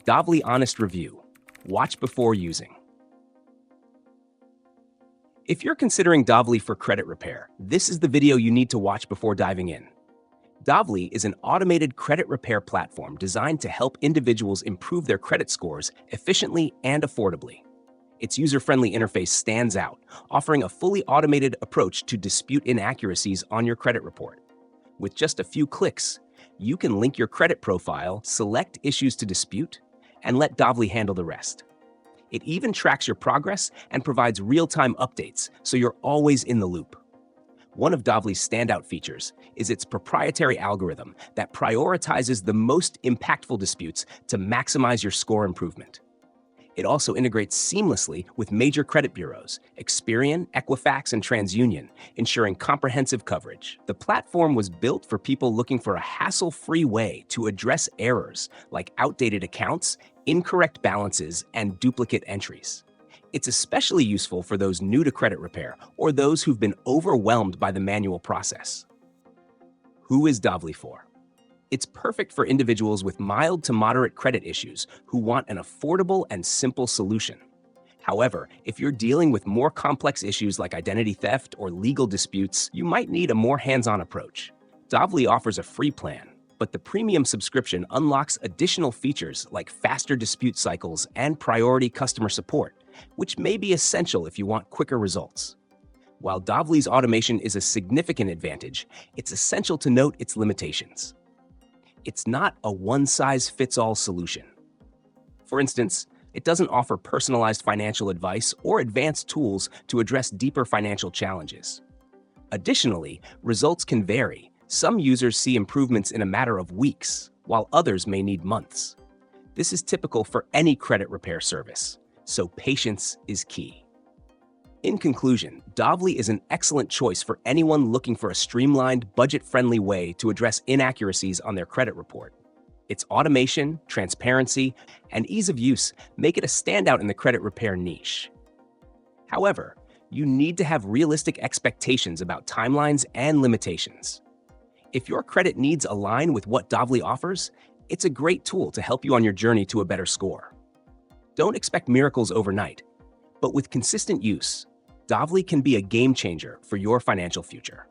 Dovly Honest Review. Watch before using. If you're considering Dovly for credit repair, this is the video you need to watch before diving in. Dovly is an automated credit repair platform designed to help individuals improve their credit scores efficiently and affordably. Its user-friendly interface stands out, offering a fully automated approach to dispute inaccuracies on your credit report. With just a few clicks, you can link your credit profile, select issues to dispute, and let Dovly handle the rest. It even tracks your progress and provides real-time updates, so you're always in the loop. One of Dovly's standout features is its proprietary algorithm that prioritizes the most impactful disputes to maximize your score improvement. It also integrates seamlessly with major credit bureaus, Experian, Equifax, and TransUnion, ensuring comprehensive coverage. The platform was built for people looking for a hassle-free way to address errors like outdated accounts, incorrect balances, and duplicate entries. It's especially useful for those new to credit repair or those who've been overwhelmed by the manual process. Who is Dovly for? It's perfect for individuals with mild to moderate credit issues who want an affordable and simple solution. However, if you're dealing with more complex issues like identity theft or legal disputes, you might need a more hands-on approach. Dovly offers a free plan, but the premium subscription unlocks additional features like faster dispute cycles and priority customer support, which may be essential if you want quicker results. While Dovly's automation is a significant advantage, it's essential to note its limitations. It's not a one-size-fits-all solution. For instance, it doesn't offer personalized financial advice or advanced tools to address deeper financial challenges. Additionally, results can vary. Some users see improvements in a matter of weeks, while others may need months. This is typical for any credit repair service, so patience is key. In conclusion, Dovly is an excellent choice for anyone looking for a streamlined, budget-friendly way to address inaccuracies on their credit report. Its automation, transparency, and ease of use make it a standout in the credit repair niche. However, you need to have realistic expectations about timelines and limitations. If your credit needs align with what Dovly offers, it's a great tool to help you on your journey to a better score. Don't expect miracles overnight, but with consistent use, Dovly can be a game changer for your financial future.